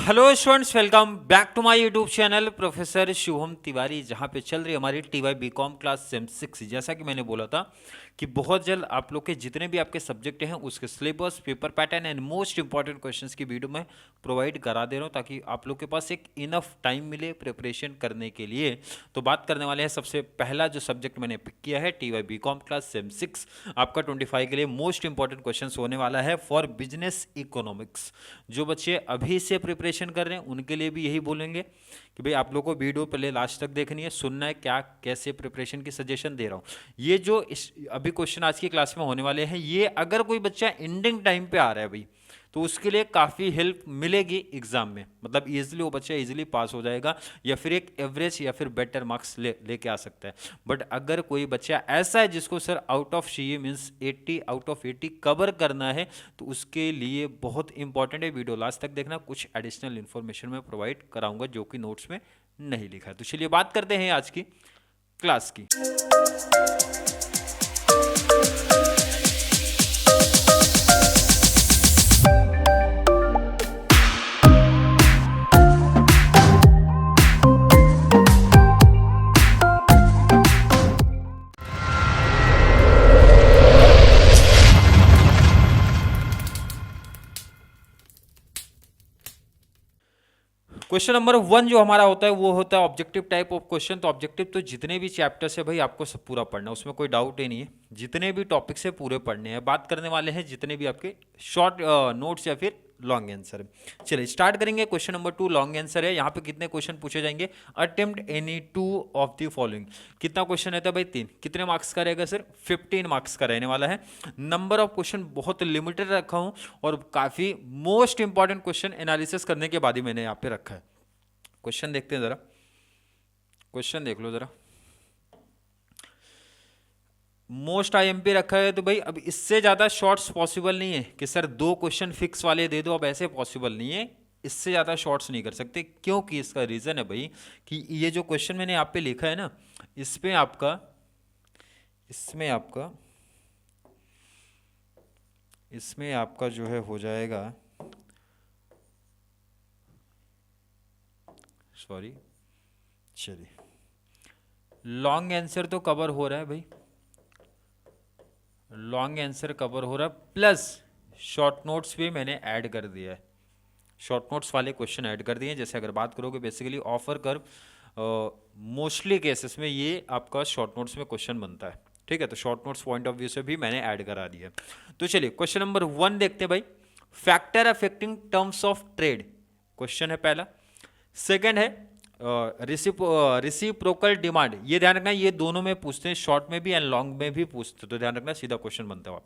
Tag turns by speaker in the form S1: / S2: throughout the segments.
S1: Hello students, welcome back to my YouTube channel professor Shubham Tiwari, जहां पे चल रही हमारी टीवाई बीकॉम क्लास सेम 6। जैसा कि मैंने बोला था कि बहुत जल्द आप लोग के जितने भी आपके सब्जेक्ट हैं उसके syllabus, paper pattern and most important questions की वीडियो मैं प्रोवाइड करा दे रहा हूं, ताकि आप लोग के पास एक इनफ टाइम मिले प्रिपरेशन करने के लिए। तो बात करने वाले हैं सबसे पहला जो सब्जेक्ट मैंने पिक किया है, टीवाई बीकॉम क्लास सेम 6। आपका 25 के लिए मोस्ट इंपॉर्टेंट क्वेश्चन होने वाला है फॉर बिजनेस इकोनॉमिक्स। जो बच्चे अभी से प्रिपरेशन कर रहे हैं उनके लिए भी यही बोलेंगे कि भाई आप लोगों को वीडियो पहले लास्ट तक देखनी है, सुनना है क्या कैसे प्रिपरेशन की सजेशन दे रहा हूं। ये जो अभी क्वेश्चन आज की क्लास में होने वाले हैं, ये अगर कोई बच्चा एंडिंग टाइम पे आ रहा है भाई, तो उसके लिए काफ़ी हेल्प मिलेगी एग्जाम में। मतलब इजीली वो बच्चा इजीली पास हो जाएगा, या फिर एक एवरेज या फिर बेटर मार्क्स लेके आ सकता है। बट अगर कोई बच्चा ऐसा है जिसको सर आउट ऑफ चाहिए, मीन्स 80 आउट ऑफ 80 कवर करना है, तो उसके लिए बहुत इंपॉर्टेंट है वीडियो लास्ट तक देखना। कुछ एडिशनल इन्फॉर्मेशन मैं प्रोवाइड कराऊंगा जो कि नोट्स में नहीं लिखा है। तो चलिए बात करते हैं आज की क्लास की। क्वेश्चन नंबर 1 जो हमारा होता है वो होता है ऑब्जेक्टिव टाइप ऑफ क्वेश्चन। तो ऑब्जेक्टिव तो जितने भी चैप्टर्स है भाई आपको सब पूरा पढ़ना है, उसमें कोई डाउट ही नहीं है। जितने भी टॉपिक्स है पूरे पढ़ने हैं। बात करने वाले हैं जितने भी आपके शॉर्ट नोट्स या फिर लॉन्ग आंसर है। चलिए स्टार्ट करेंगे। क्वेश्चन नंबर 2 लॉन्ग आंसर है। यहाँ पे कितने क्वेश्चन पूछे जाएंगे? Attempt any 2 of the following. कितना क्वेश्चन रहता है भाई? 3। कितने मार्क्स का रहेगा सर? 15 मार्क्स का रहने वाला है। नंबर ऑफ क्वेश्चन बहुत लिमिटेड रखा हूं और काफी मोस्ट इंपॉर्टेंट क्वेश्चन एनालिसिस करने के बाद ही मैंने यहाँ पे रखा है। क्वेश्चन देखते हैं जरा, क्वेश्चन देख लो जरा। मोस्ट आईएमपी रखा है, तो भाई अब इससे ज्यादा शॉर्ट्स पॉसिबल नहीं है कि सर 2 क्वेश्चन फिक्स वाले दे दो। अब ऐसे पॉसिबल नहीं है, इससे ज्यादा शॉर्ट्स नहीं कर सकते। क्योंकि इसका रीजन है भाई कि ये जो क्वेश्चन मैंने आप पे लिखा है ना, इसमें आपका जो है हो जाएगा, सॉरी, चलिए लॉन्ग आंसर तो कवर हो रहा है भाई, लॉन्ग आंसर कवर हो रहा है, प्लस शॉर्ट नोट्स भी मैंने ऐड कर दिया है। शॉर्ट नोट्स वाले क्वेश्चन ऐड कर दिए हैं। जैसे अगर बात करोगे basically offer curve, mostly cases में ये आपका शॉर्ट नोट्स में क्वेश्चन बनता है। ठीक है, तो short notes point of view से भी मैंने ऐड करा दिया। तो चलिए क्वेश्चन नंबर 1 देखते हैं भाई। Factor affecting terms of trade question है पहला। सेकेंड है रिसिप्रोकल डिमांड। ये ध्यान रखना, ये दोनों में पूछते हैं, शॉर्ट में भी एंड लॉन्ग में भी पूछते हैं, तो ध्यान रखना सीधा क्वेश्चन बनता है आप।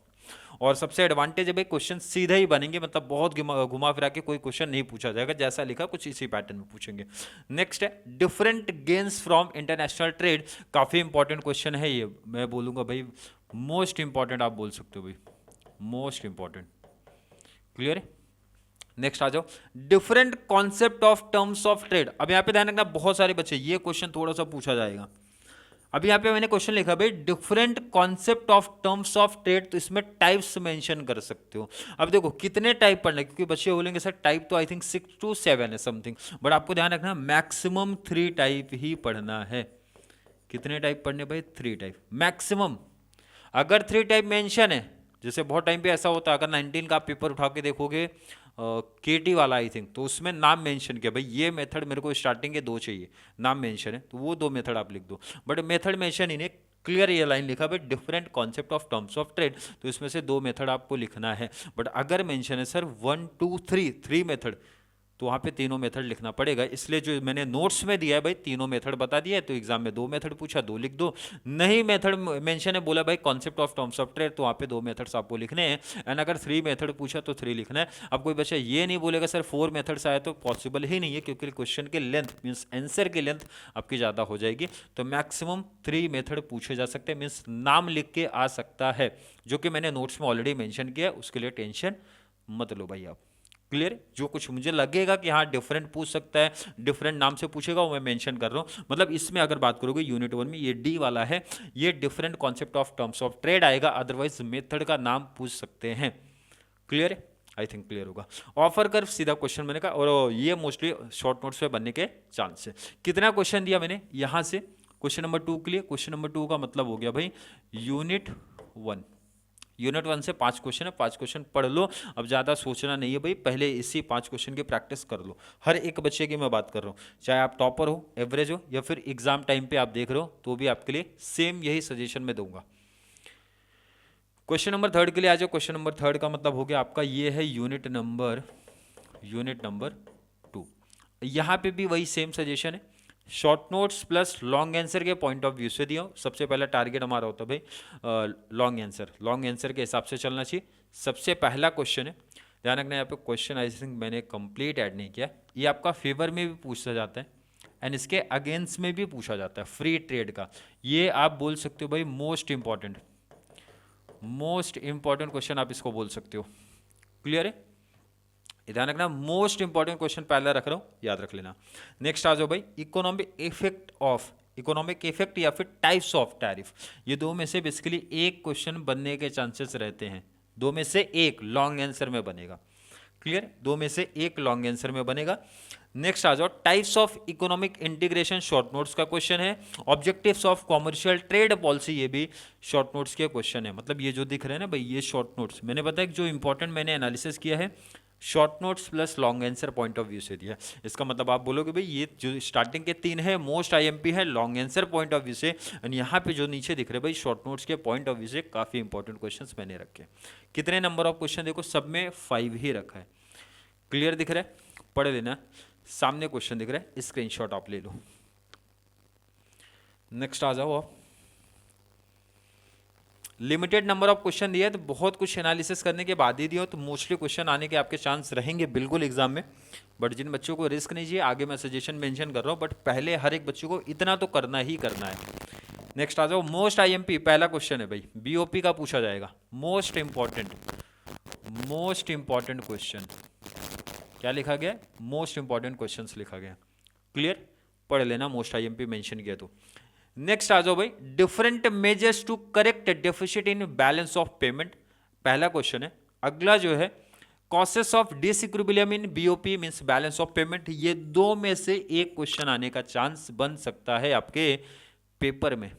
S1: और सबसे एडवांटेज है भाई क्वेश्चन सीधे ही बनेंगे, मतलब बहुत घुमा फिरा के कोई क्वेश्चन नहीं पूछा जाएगा, जैसा लिखा कुछ इसी पैटर्न में पूछेंगे। नेक्स्ट है different gains from international trade. काफी इंपॉर्टेंट क्वेश्चन है ये, मैं बोलूंगा भाई मोस्ट इंपॉर्टेंट आप बोल सकते हो भाई, मोस्ट इंपॉर्टेंट। क्लियर है? नेक्स्ट आ जाओ, different concept of terms of trade. अब यहां पे ध्यान रखना बहुत सारे बच्चे, ये क्वेश्चन थोड़ा सा पूछा जाएगा। अभी यहां पे मैंने क्वेश्चन लिखा भाई different concept of terms of trade, तो इसमें टाइप्स मेंशन कर सकते हो। अब देखो कितने टाइप पढ़ना, क्योंकि बच्चे बोलेंगे सर टाइप तो आई थिंक 6 to 7 है समथिंग, बट आपको ध्यान रखना मैक्सिमम 3 टाइप ही पढ़ना है। कितने टाइप पढ़ने भाई? 3 टाइप मैक्सिमम। अगर 3 टाइप मेंशन है, जैसे बहुत टाइम पे ऐसा होता है, अगर 19 का आप पेपर उठा के देखोगे केटी वाला आई थिंक, तो उसमें नाम मेंशन किया भाई ये मेथड मेरे को स्टार्टिंग के 2 चाहिए, नाम मेंशन है, तो वो 2 मेथड आप लिख दो। बट मेथड मेंशन ही नहीं, क्लियर ये लाइन लिखा भाई different concept of terms of trade, तो इसमें से 2 मेथड आपको लिखना है। बट अगर मेंशन है सर 1 2 3 मेथड, तो वहाँ पे तीनों मेथड लिखना पड़ेगा। इसलिए जो मैंने नोट्स में दिया है भाई तीनों मेथड बता दिया है, तो एग्जाम में 2 मेथड पूछा 2 लिख दो। नहीं मेथड मेंशन है, बोला भाई concept of terms of trade, तो वहाँ पे 2 मेथड्स आपको लिखने हैं। एंड अगर 3 मेथड पूछा तो 3 लिखना है। अब कोई बच्चा ये नहीं बोलेगा सर 4 मेथड्स आए, तो पॉसिबल ही नहीं है, क्योंकि क्वेश्चन की लेंथ मीन्स आंसर की लेंथ आपकी ज़्यादा हो जाएगी। तो मैक्सिमम 3 मेथड पूछे जा सकते हैं, मीन्स नाम लिख के आ सकता है, जो कि मैंने नोट्स में ऑलरेडी मेंशन किया है, उसके लिए टेंशन मत लो भाई आप। क्लियर? जो कुछ मुझे लगेगा कि हाँ डिफरेंट पूछ सकता है, डिफरेंट नाम से पूछेगा, वो मैं मेंशन कर रहा हूँ। मतलब इसमें अगर बात करोगे यूनिट 1 में ये डी वाला है, ये different concept of terms of trade आएगा, अदरवाइज मेथड का नाम पूछ सकते हैं। क्लियर है? आई थिंक क्लियर होगा। ऑफर कर्व सीधा क्वेश्चन मैंने कहा, और ये मोस्टली शॉर्ट नोट्स पे बनने के चांस है। कितना क्वेश्चन दिया मैंने यहाँ से क्वेश्चन नंबर 2 के लिए? क्वेश्चन नंबर 2 का मतलब हो गया भाई यूनिट 1। यूनिट 1 से 5 क्वेश्चन है, 5 क्वेश्चन पढ़ लो। अब ज़्यादा सोचना नहीं है भाई, पहले इसी 5 क्वेश्चन की प्रैक्टिस कर लो। हर एक बच्चे की मैं बात कर रहा हूँ, चाहे आप टॉपर हो, एवरेज हो, या फिर एग्जाम टाइम पे आप देख रहे हो, तो भी आपके लिए सेम यही सजेशन मैं दूंगा। क्वेश्चन नंबर 3 के लिए आ जाओ। क्वेश्चन नंबर 3 का मतलब हो गया आपका ये है यूनिट नंबर 2। यहाँ पे भी वही सेम सजेशन है, short notes plus long answer के पॉइंट ऑफ व्यू से दिया। सबसे पहला टारगेट हमारा होता है भाई लॉन्ग आंसर, लॉन्ग आंसर के हिसाब से चलना चाहिए। सबसे पहला क्वेश्चन है, ध्यान रखना यहाँ पे क्वेश्चन आई थिंक मैंने कंप्लीट ऐड नहीं किया, ये आपका फेवर में भी पूछा जाता है एंड इसके अगेंस्ट में भी पूछा जाता है, फ्री ट्रेड का। ये आप बोल सकते हो भाई मोस्ट इंपॉर्टेंट क्वेश्चन आप इसको बोल सकते हो। क्लियर है? ध्यान रखना, मोस्ट इंपॉर्टेंट क्वेश्चन पहला रख रहा हूं, याद रख लेना। नेक्स्ट आ जाओ भाई, इकोनॉमिक इफेक्ट या फिर टाइप्स ऑफ टैरिफ। ये दो में से बेसिकली एक क्वेश्चन बनने के चांसेस रहते हैं, दो में से एक लॉन्ग आंसर में बनेगा। क्लियर? दो में से एक लॉन्ग आंसर में बनेगा। नेक्स्ट आ जाओ, types of economic integration, short notes का क्वेश्चन है। Objectives of commercial trade policy, ये भी शॉर्ट नोट्स के क्वेश्चन है। मतलब ये जो दिख रहे हैं ना भाई, ये शॉर्ट नोट्स मैंने बताया जो इंपॉर्टेंट मैंने एनालिसिस किया है, short notes plus long answer point of view से दिया। इसका मतलब आप बोलोगे भाई ये जो स्टार्टिंग के 3 है मोस्ट आईएमपी है long answer point of view से, और यहाँ पे जो नीचे दिख रहे भाई शॉर्ट नोट्स के पॉइंट ऑफ व्यू से काफी इंपॉर्टेंट क्वेश्चंस मैंने रखे। कितने नंबर ऑफ क्वेश्चन देखो, सब में 5 ही रखा है। क्लियर दिख रहा है? पढ़ लेना, सामने क्वेश्चन दिख रहा है, स्क्रीनशॉट आप ले लो। नेक्स्ट आ जाओ आप, लिमिटेड नंबर ऑफ क्वेश्चन दिया है तो बहुत कुछ एनालिसिस करने के बाद ही दिया, तो मोस्टली क्वेश्चन आने के आपके चांस रहेंगे बिल्कुल एग्जाम में। बट जिन बच्चों को रिस्क नहीं चाहिए, आगे मैं सजेशन मेंशन कर रहा हूँ, बट पहले हर एक बच्चों को इतना तो करना ही करना है। नेक्स्ट आ जाओ, मोस्ट आईएमपी पहला क्वेश्चन है भाई, बीओपी का पूछा जाएगा। मोस्ट इंपॉर्टेंट क्वेश्चन क्या लिखा गया? मोस्ट इंपॉर्टेंट क्वेश्चंस लिखा गया। क्लियर? पढ़ लेना, मोस्ट आईएमपी मेंशन किया तो। नेक्स्ट आ जाओ भाई, different measures to correct deficit in balance of payment, पहला क्वेश्चन है। अगला जो है causes of disequilibrium in BOP means balance of payment. ये दो में से एक क्वेश्चन आने का चांस बन सकता है आपके पेपर में,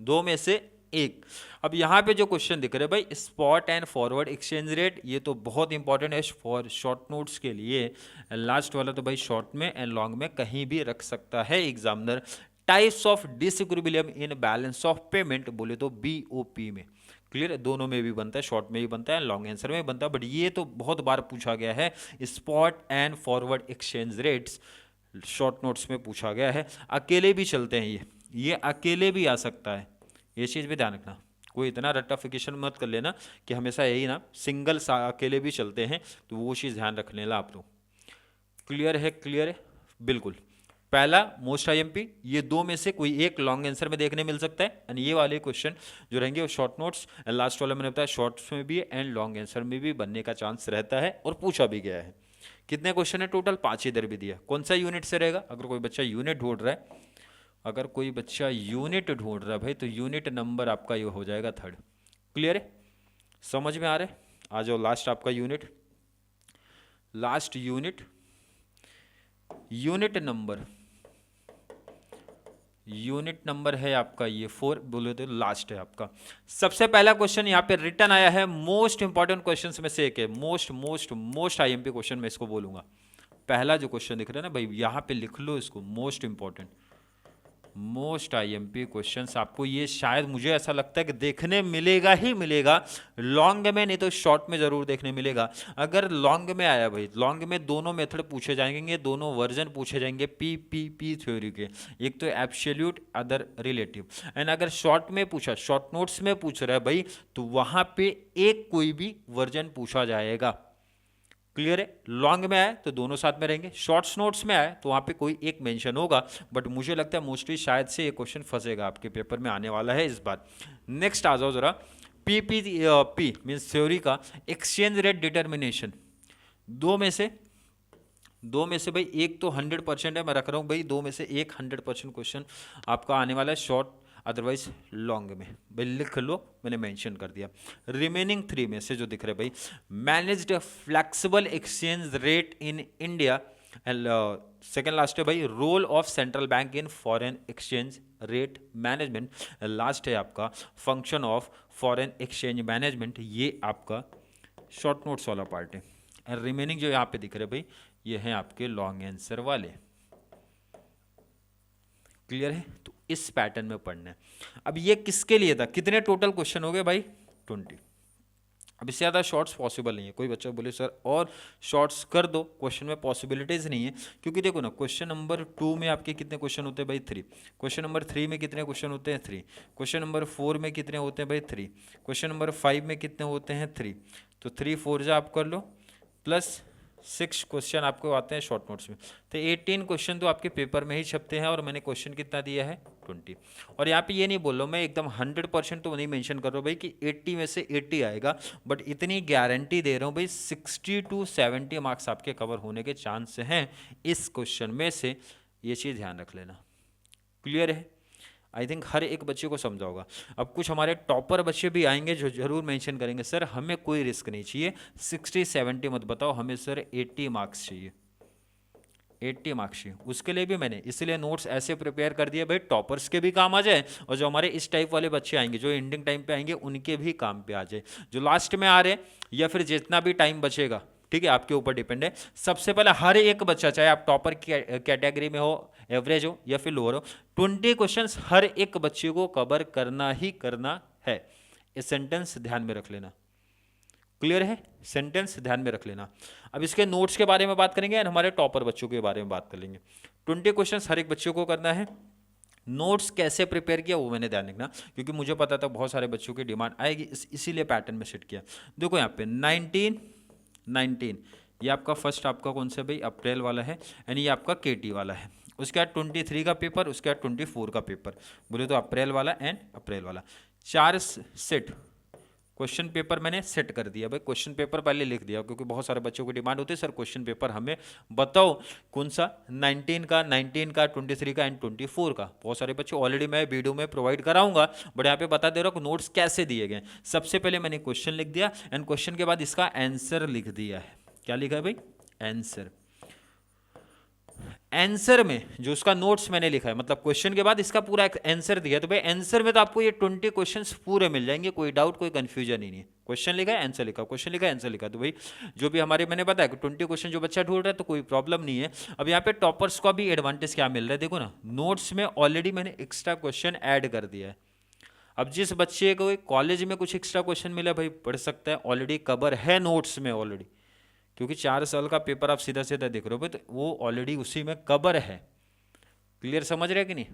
S1: दो में से एक। अब यहां पे जो क्वेश्चन दिख रहे हैं भाई, spot and forward exchange rate, ये तो बहुत इंपॉर्टेंट है फॉर शॉर्ट नोट्स के लिए। लास्ट वाला तो भाई शॉर्ट में एंड लॉन्ग में कहीं भी रख सकता है examiner. Types of disequilibrium in balance of payment बोले तो बीओपी में। क्लियर है? दोनों में भी बनता है, शॉर्ट में भी बनता है, लॉन्ग आंसर में भी बनता है, बट ये तो बहुत बार पूछा गया है। Spot and forward exchange rates short notes में पूछा गया है। अकेले भी चलते हैं, ये अकेले भी आ सकता है, ये चीज़ भी ध्यान रखना। कोई इतना रट्टाफिकेशन मत कर लेना कि हमेशा यही ना सिंगल अकेले भी चलते हैं, तो वो चीज़ ध्यान रख लेना आप लोग। क्लियर है? क्लियर है बिल्कुल। पहला मोस्ट आईएमपी, ये दो में से कोई एक लॉन्ग आंसर में देखने मिल सकता है, एंड ये वाले क्वेश्चन जो रहेंगे वो शॉर्ट नोट्स एंड लास्ट वाला मैंने बताया शॉर्ट्स में भी एंड लॉन्ग आंसर में भी बनने का चांस रहता है, और पूछा भी गया है। कितने क्वेश्चन है टोटल? 5 इधर भी दिया। कौन सा यूनिट से रहेगा? अगर कोई बच्चा यूनिट ढूंढ रहा है, भाई, तो यूनिट नंबर आपका ये हो जाएगा 3rd। क्लियर है? समझ में आ रहा है? आ जाओ, लास्ट आपका यूनिट, लास्ट यूनिट नंबर है आपका ये 4, बोले तो लास्ट है आपका। सबसे पहला क्वेश्चन यहाँ पे रिटर्न आया है, मोस्ट इंपॉर्टेंट क्वेश्चंस में से एक है, मोस्ट आईएमपी क्वेश्चन मैं इसको बोलूंगा। पहला जो क्वेश्चन दिख रहा है ना भाई, यहाँ पे लिख लो इसको, मोस्ट आईएमपी क्वेश्चंस आपको ये शायद मुझे ऐसा लगता है कि देखने मिलेगा ही मिलेगा, लॉन्ग में नहीं तो शॉर्ट में जरूर देखने मिलेगा। अगर लॉन्ग में आया भाई, लॉन्ग में दोनों मेथड पूछे जाएंगे, दोनों वर्जन पूछे जाएंगे पी थ्योरी के, एक तो एब्सोल्यूट अदर रिलेटिव। एंड अगर शॉर्ट में पूछा, शॉर्ट नोट्स में पूछ रहा है भाई, तो वहां पे एक कोई भी वर्जन पूछा जाएगा। क्लियर है? लॉन्ग में आए तो दोनों साथ में रहेंगे, शॉर्ट्स नोट्स में आए तो वहां पे कोई एक मेंशन होगा, बट मुझे लगता है मोस्टली शायद से ये क्वेश्चन फंसेगा आपके पेपर में आने वाला है इस बार। नेक्स्ट आ जाओ जरा, पी मींस थ्योरी का एक्सचेंज रेट डिटर्मिनेशन। दो में से भाई एक तो 100% है, मैं रख रहा हूं भाई, दो में से एक 100% क्वेश्चन आपका आने वाला है शॉर्ट अदरवाइज लॉन्ग में। भाई लिख लो, मैंने मेंशन कर दिया। रिमेनिंग 3 में से जो दिख रहे भाई, managed flexible exchange rate in India, and second last है भाई role of central bank in foreign exchange rate management, last है आपका function of foreign exchange management. ये आपका शॉर्ट नोट्स वाला पार्ट है। एंड रिमेनिंग जो यहाँ पे दिख रहे भाई, ये हैं आपके लॉन्ग आंसर वाले। क्लियर है? तो इस पैटर्न में पढ़ना है। अब ये किसके लिए था? कितने टोटल क्वेश्चन हो गए भाई? 20। अब इससे ज़्यादा शॉर्ट्स पॉसिबल नहीं है। कोई बच्चा बोले सर और शॉर्ट्स कर दो, क्वेश्चन में पॉसिबिलिटीज नहीं है, क्योंकि देखो ना क्वेश्चन नंबर 2 में आपके कितने क्वेश्चन होते हैं भाई? 3। क्वेश्चन नंबर 3 में कितने क्वेश्चन होते हैं? 3। क्वेश्चन नंबर 4 में कितने होते हैं भाई? 3। क्वेश्चन नंबर 5 में कितने होते हैं? 3। तो 3 4 जा आप कर लो, प्लस 6 क्वेश्चन आपको आते हैं शॉर्ट नोट्स में। तो 18 क्वेश्चन तो आपके पेपर में ही छपते हैं, और मैंने क्वेश्चन कितना दिया है? 20। और यहाँ पे ये नहीं बोल रहा हूँ मैं एकदम 100% तो नहीं मेंशन कर रहा हूँ भाई कि 80 में से 80 आएगा, बट इतनी गारंटी दे रहा हूँ भाई 60 to 70 मार्क्स आपके कवर होने के चांस हैं इस क्वेश्चन में से। ये चीज़ ध्यान रख लेना। क्लियर है? आई थिंक हर एक बच्चे को समझा होगा। अब कुछ हमारे टॉपर बच्चे भी आएंगे जो जरूर मेंशन करेंगे सर हमें कोई रिस्क नहीं चाहिए, 60-70 मत बताओ, हमें सर 80 मार्क्स चाहिए, 80 मार्क्स चाहिए। उसके लिए भी मैंने इसलिए नोट्स ऐसे प्रिपेयर कर दिए भाई टॉपर्स के भी काम आ जाए, और जो हमारे इस टाइप वाले बच्चे आएंगे जो एंडिंग टाइम पे आएंगे उनके भी काम पे आ जाए, जो लास्ट में आ रहे या फिर जितना भी टाइम बचेगा, ठीक है, आपके ऊपर डिपेंड है। सबसे पहले हर एक बच्चा, चाहे आप टॉपर कैटेगरी में हो, एवरेज हो या फिर लोअर हो, 20 क्वेश्चंस हर एक बच्चे को कवर करना ही करना है। ये सेंटेंस ध्यान में रख लेना। क्लियर है? सेंटेंस ध्यान में रख लेना। अब इसके नोट्स के बारे में बात करेंगे और हमारे टॉपर बच्चों के बारे में बात कर लेंगे। 20 क्वेश्चंस हर एक बच्चे को करना है। नोट्स कैसे प्रिपेयर किया वो मैंने ध्यान रखना, क्योंकि मुझे पता था बहुत सारे बच्चों की डिमांड आएगी, इसीलिए पैटर्न में सेट किया। देखो यहाँ पे 19 ये आपका फर्स्ट आपका कौन सा भाई? अप्रैल वाला है, यानी ये आपका केटी वाला है। उसके बाद 23 का पेपर, उसके बाद 24 का पेपर, बोले तो अप्रैल वाला एंड अप्रैल वाला। 4 सेट क्वेश्चन पेपर मैंने सेट कर दिया भाई। क्वेश्चन पेपर पहले लिख दिया, क्योंकि बहुत सारे बच्चों की डिमांड होती है सर क्वेश्चन पेपर हमें बताओ कौन सा, 19 का, 23 का एंड 24 का। बहुत सारे बच्चे ऑलरेडी मैं वीडियो में प्रोवाइड कराऊंगा, बट यहाँ पे बता दे रहा हूँ नोट्स कैसे दिए गए। सबसे पहले मैंने क्वेश्चन लिख दिया, एंड क्वेश्चन के बाद इसका आंसर लिख दिया है। क्या लिखा है भाई? आंसर। आंसर में जो उसका नोट्स मैंने लिखा है, मतलब क्वेश्चन के बाद इसका पूरा आंसर दिया, तो भाई आंसर में तो आपको ये 20 क्वेश्चंस पूरे मिल जाएंगे, कोई डाउट कोई कंफ्यूजन ही नहीं है। क्वेश्चन लिखा है, आंसर लिखा, क्वेश्चन लिखा है, आंसर लिखा, तो भाई जो भी हमारे मैंने बताया कि 20 क्वेश्चन जो बच्चा ढूंढ रहा है तो कोई प्रॉब्लम नहीं है। अब यहाँ पे टॉपर्स का भी एडवांटेज क्या मिल रहा है, देखो ना, नोट्स में ऑलरेडी मैंने एक्स्ट्रा क्वेश्चन ऐड कर दिया है। अब जिस बच्चे को कॉलेज में कुछ एक्स्ट्रा क्वेश्चन मिला भाई पढ़ सकता है, ऑलरेडी कवर है नोट्स में ऑलरेडी, क्योंकि 4 साल का पेपर आप सीधा सीधा देख रहे हो, तो वो ऑलरेडी उसी में कवर है। क्लियर समझ रहे हैं कि नहीं?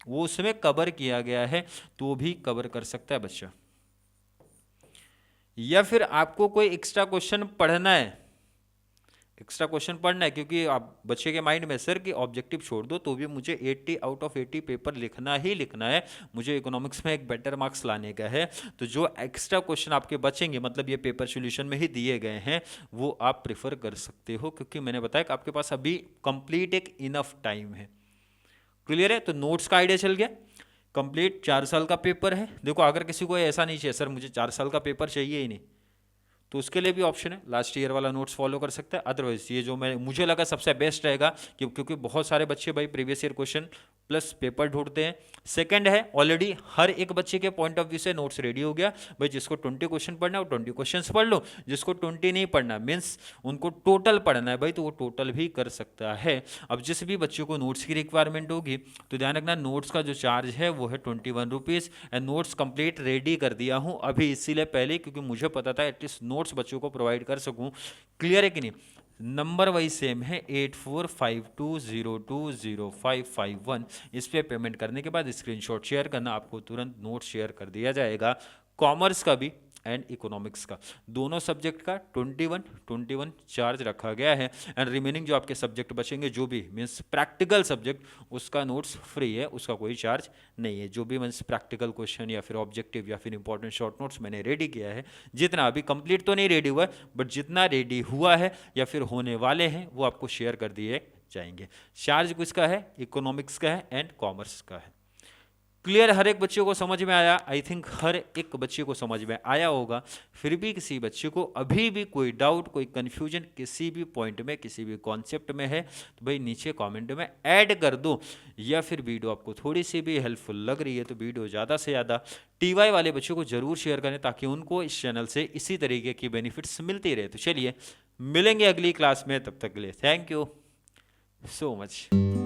S1: वो उसमें कवर किया गया है, तो भी कवर कर सकता है बच्चा। या फिर आपको कोई एक्स्ट्रा क्वेश्चन पढ़ना है, एक्स्ट्रा क्वेश्चन पढ़ना है, क्योंकि आप बच्चे के माइंड में सर कि ऑब्जेक्टिव छोड़ दो तो भी मुझे 80 आउट ऑफ 80 पेपर लिखना ही लिखना है, मुझे इकोनॉमिक्स में एक बेटर मार्क्स लाने का है, तो जो एक्स्ट्रा क्वेश्चन आपके बचेंगे, मतलब ये पेपर सोल्यूशन में ही दिए गए हैं, वो आप प्रिफर कर सकते हो, क्योंकि मैंने बताया कि आपके पास अभी कंप्लीट एक इनफ टाइम है। क्लियर है? तो नोट्स का आइडिया चल गया। कंप्लीट 4 साल का पेपर है। देखो अगर किसी को ऐसा नहीं चाहिए सर मुझे 4 साल का पेपर चाहिए ही नहीं, तो उसके लिए भी ऑप्शन है, लास्ट ईयर वाला नोट्स फॉलो कर सकता है। अदरवाइज ये जो मुझे लगा सबसे बेस्ट रहेगा, क्योंकि बहुत सारे बच्चे भाई previous year question plus paper ढूंढते हैं। सेकंड है ऑलरेडी हर एक बच्चे के पॉइंट ऑफ व्यू से नोट्स रेडी हो गया भाई, जिसको 20 क्वेश्चन पढ़ना है वो 20 क्वेश्चन पढ़ लो, जिसको 20 नहीं पढ़ना मीन्स उनको टोटल पढ़ना है भाई, तो वो टोटल भी कर सकता है। अब जिस भी बच्चों को नोट्स की रिक्वायरमेंट होगी तो ध्यान रखना नोट्स का जो चार्ज है वो है 21 rupees, and notes complete ready कर दिया हूँ अभी इसीलिए पहले, क्योंकि मुझे पता था एटलीस्ट नोट्स बच्चों को प्रोवाइड कर सकूँ। क्लियर है कि नहीं? नंबर वाइज सेम है 8452020551। इस पे पेमेंट करने के बाद स्क्रीनशॉट शेयर करना, आपको तुरंत नोट शेयर कर दिया जाएगा। कॉमर्स का भी एंड इकोनॉमिक्स का दोनों सब्जेक्ट का 21 चार्ज रखा गया है, एंड रिमेनिंग जो आपके सब्जेक्ट बचेंगे जो भी मीन्स प्रैक्टिकल सब्जेक्ट, उसका नोट्स फ्री है, उसका कोई चार्ज नहीं है। जो भी मीन्स प्रैक्टिकल क्वेश्चन या फिर ऑब्जेक्टिव या फिर इंपॉर्टेंट शॉर्ट नोट्स मैंने रेडी किया है, जितना अभी कंप्लीट तो नहीं रेडी हुआ है बट जितना रेडी हुआ है या फिर होने वाले हैं वो आपको शेयर कर दिए जाएंगे। चार्ज किसका है? इकोनॉमिक्स का है एंड कॉमर्स का है। क्लियर, हर एक बच्चे को समझ में आया? आई थिंक हर एक बच्चे को समझ में आया होगा। फिर भी किसी बच्चे को अभी भी कोई डाउट, कोई कंफ्यूजन किसी भी पॉइंट में, किसी भी कॉन्सेप्ट में है तो भाई नीचे कमेंट में ऐड कर दो, या फिर वीडियो आपको थोड़ी सी भी हेल्पफुल लग रही है तो वीडियो ज़्यादा से ज़्यादा टीवाई वाले बच्चों को जरूर शेयर करें, ताकि उनको इस चैनल से इसी तरीके की बेनिफिट्स मिलती रहे। तो चलिए मिलेंगे अगली क्लास में, तब तक के लिए थैंक यू सो मच।